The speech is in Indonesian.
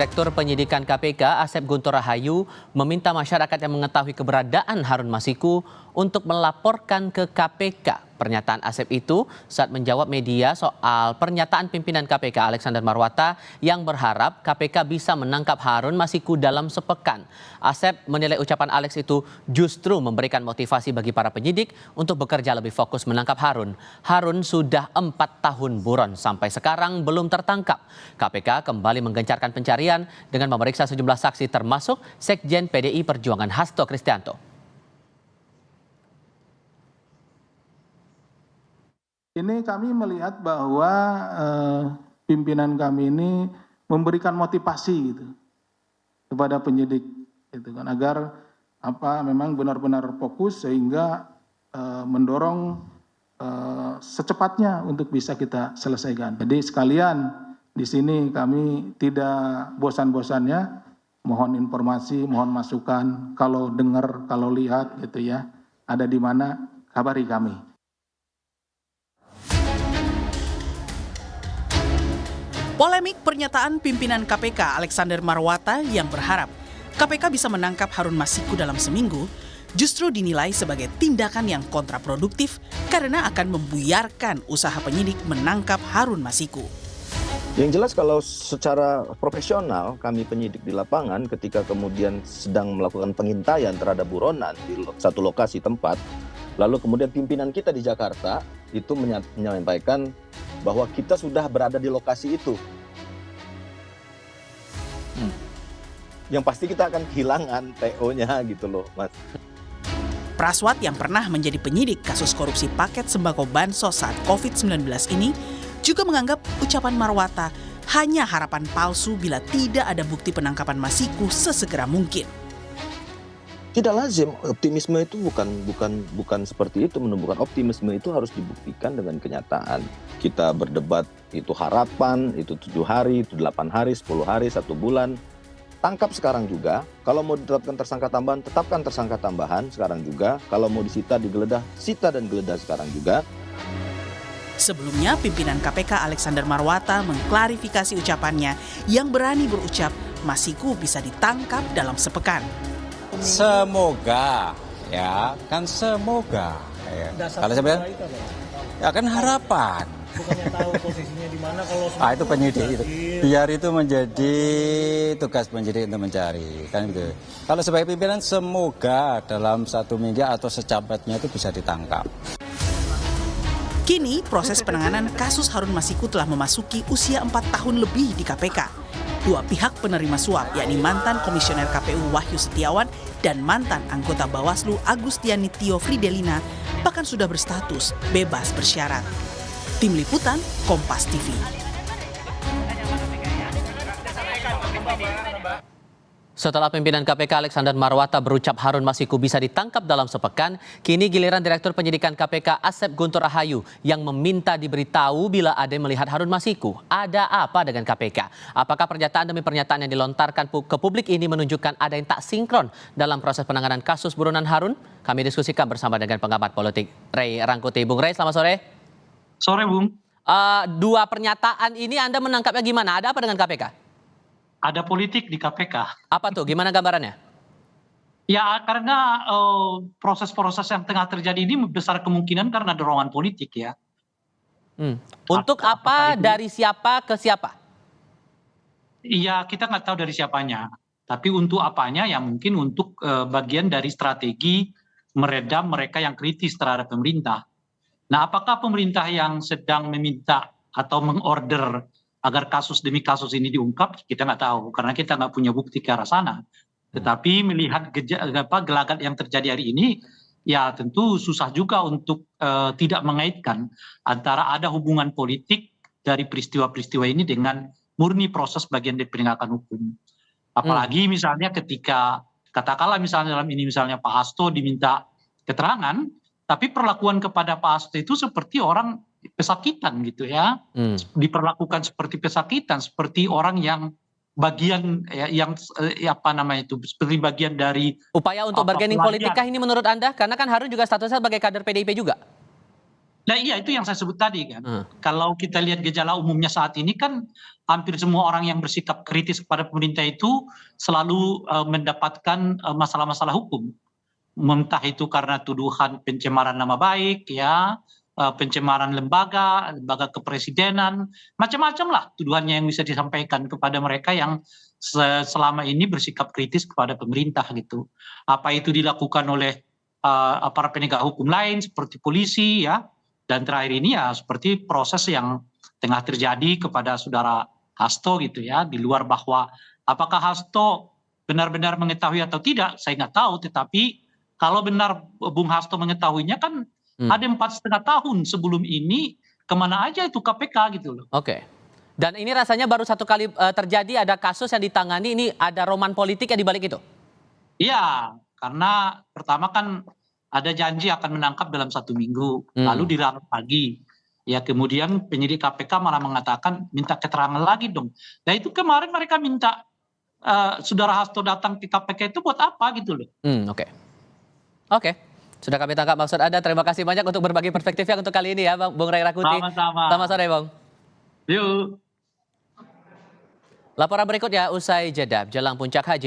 Direktur Penyidikan KPK Asep Guntur Rahayu meminta masyarakat yang mengetahui keberadaan Harun Masiku untuk melaporkan ke KPK. Pernyataan Asep itu saat menjawab media soal pernyataan pimpinan KPK Alexander Marwata yang berharap KPK bisa menangkap Harun Masiku dalam sepekan. Asep menilai ucapan Alex itu justru memberikan motivasi bagi para penyidik untuk bekerja lebih fokus menangkap Harun. Harun sudah 4 tahun buron sampai sekarang belum tertangkap. KPK kembali menggencarkan pencarian dengan memeriksa sejumlah saksi termasuk Sekjen PDI Perjuangan Hasto Kristianto. Ini kami melihat bahwa pimpinan kami ini memberikan motivasi gitu kepada penyidik, gitu kan, agar memang benar-benar fokus sehingga mendorong secepatnya untuk bisa kita selesaikan. Jadi sekalian di sini kami tidak bosan-bosannya mohon informasi, mohon masukan, kalau dengar, kalau lihat gitu ya, ada di mana kabari kami. Polemik pernyataan pimpinan KPK Alexander Marwata yang berharap KPK bisa menangkap Harun Masiku dalam seminggu justru dinilai sebagai tindakan yang kontraproduktif karena akan membuyarkan usaha penyidik menangkap Harun Masiku. Yang jelas kalau secara profesional kami penyidik di lapangan ketika kemudian sedang melakukan pengintaian terhadap buronan di satu lokasi tempat, lalu kemudian pimpinan kita di Jakarta itu menyampaikan bahwa kita sudah berada di lokasi itu. Yang pasti kita akan kehilangan TO-nya gitu loh, Mas. Praswat yang pernah menjadi penyidik kasus korupsi paket sembako bansos saat COVID-19 ini juga menganggap ucapan Marwata hanya harapan palsu bila tidak ada bukti penangkapan Masiku sesegera mungkin. Tidak lazim, optimisme itu bukan seperti itu, menumbuhkan optimisme itu harus dibuktikan dengan kenyataan. Kita berdebat itu harapan, itu 7 hari, itu 8 hari, 10 hari, 1 bulan. Tangkap sekarang juga, kalau mau ditetapkan tersangka tambahan, tetapkan tersangka tambahan sekarang juga. Kalau mau disita, digeledah, sita dan geledah sekarang juga. Sebelumnya, pimpinan KPK Alexander Marwata mengklarifikasi ucapannya yang berani berucap Masiku bisa ditangkap dalam sepekan. Semoga, ya kan semoga. Ya. Kalau saya bilang, ya kan harapan. Bukannya tahu posisinya di mana kalau Itu penyidik itu. Biar itu menjadi tugas penyidik untuk mencari, kan gitu. Kalau sebagai pimpinan semoga dalam 1 minggu atau secepatnya itu bisa ditangkap. Kini proses penanganan kasus Harun Masiku telah memasuki usia 4 tahun lebih di KPK. 2 pihak penerima suap, yakni mantan Komisioner KPU Wahyu Setiawan dan mantan anggota Bawaslu Agustiani Tio Fridelina bahkan sudah berstatus bebas bersyarat. Tim Liputan, Kompas TV. Setelah pimpinan KPK Alexander Marwata berucap Harun Masiku bisa ditangkap dalam sepekan, kini giliran Direktur Penyidikan KPK Asep Guntur Rahayu yang meminta diberitahu bila ada yang melihat Harun Masiku. Ada apa dengan KPK? Apakah pernyataan demi pernyataan yang dilontarkan ke publik ini menunjukkan ada yang tak sinkron dalam proses penanganan kasus buronan Harun? Kami diskusikan bersama dengan pengamat politik Ray Rangkuti. Bung Ray, selamat sore. sore, Bung. 2 pernyataan ini Anda menangkapnya gimana? Ada apa dengan KPK? Ada politik di KPK. Apa tuh? Gimana gambarannya? Ya, karena proses-proses yang tengah terjadi ini besar kemungkinan karena dorongan politik ya. Untuk apa, dari siapa ke siapa? Iya, kita nggak tahu dari siapanya. Tapi untuk apanya ya mungkin untuk bagian dari strategi meredam mereka yang kritis terhadap pemerintah. Nah, apakah pemerintah yang sedang meminta atau mengorder agar kasus demi kasus ini diungkap, kita nggak tahu karena kita nggak punya bukti ke arah sana. Tetapi melihat gelagat yang terjadi hari ini, ya tentu susah juga untuk tidak mengaitkan antara ada hubungan politik dari peristiwa-peristiwa ini dengan murni proses bagian dari penegakan hukum. Apalagi misalnya ketika katakanlah misalnya dalam ini misalnya Pak Hasto diminta keterangan, tapi perlakuan kepada Pak Hasto itu seperti orang pesakitan gitu ya, diperlakukan seperti pesakitan, seperti orang yang bagian yang seperti bagian dari upaya untuk bargaining politik kah ini menurut Anda? Karena kan Harun juga statusnya sebagai kader PDIP juga. Nah iya itu yang saya sebut tadi kan. Kalau kita lihat gejala umumnya saat ini kan hampir semua orang yang bersikap kritis kepada pemerintah itu selalu mendapatkan masalah-masalah hukum. Entah itu karena tuduhan pencemaran nama baik, ya, pencemaran lembaga, lembaga kepresidenan, macam-macam lah tuduhannya yang bisa disampaikan kepada mereka yang selama ini bersikap kritis kepada pemerintah gitu. Apa itu dilakukan oleh aparat penegak hukum lain seperti polisi, ya, dan terakhir ini ya seperti proses yang tengah terjadi kepada saudara Hasto gitu ya, di luar bahwa apakah Hasto benar-benar mengetahui atau tidak, saya nggak tahu, tetapi kalau benar Bung Hasto mengetahuinya kan ada 4,5 tahun sebelum ini kemana aja itu KPK gitu loh. Oke. Dan ini rasanya baru satu kali terjadi ada kasus yang ditangani, ini ada roman politik ya di balik itu? Iya, karena pertama kan ada janji akan menangkap dalam 1 minggu, lalu dilarang lagi. Ya kemudian penyidik KPK malah mengatakan minta keterangan lagi dong. Nah itu kemarin mereka minta saudara Hasto datang ke KPK itu buat apa gitu loh. Oke, sudah kami tangkap maksud Anda. Terima kasih banyak untuk berbagi perspektifnya untuk kali ini ya Bung Ray Rangkuti. Sama-sama. Selamat sore Bang. Yuk. Laporan berikutnya usai jeda jelang puncak haji.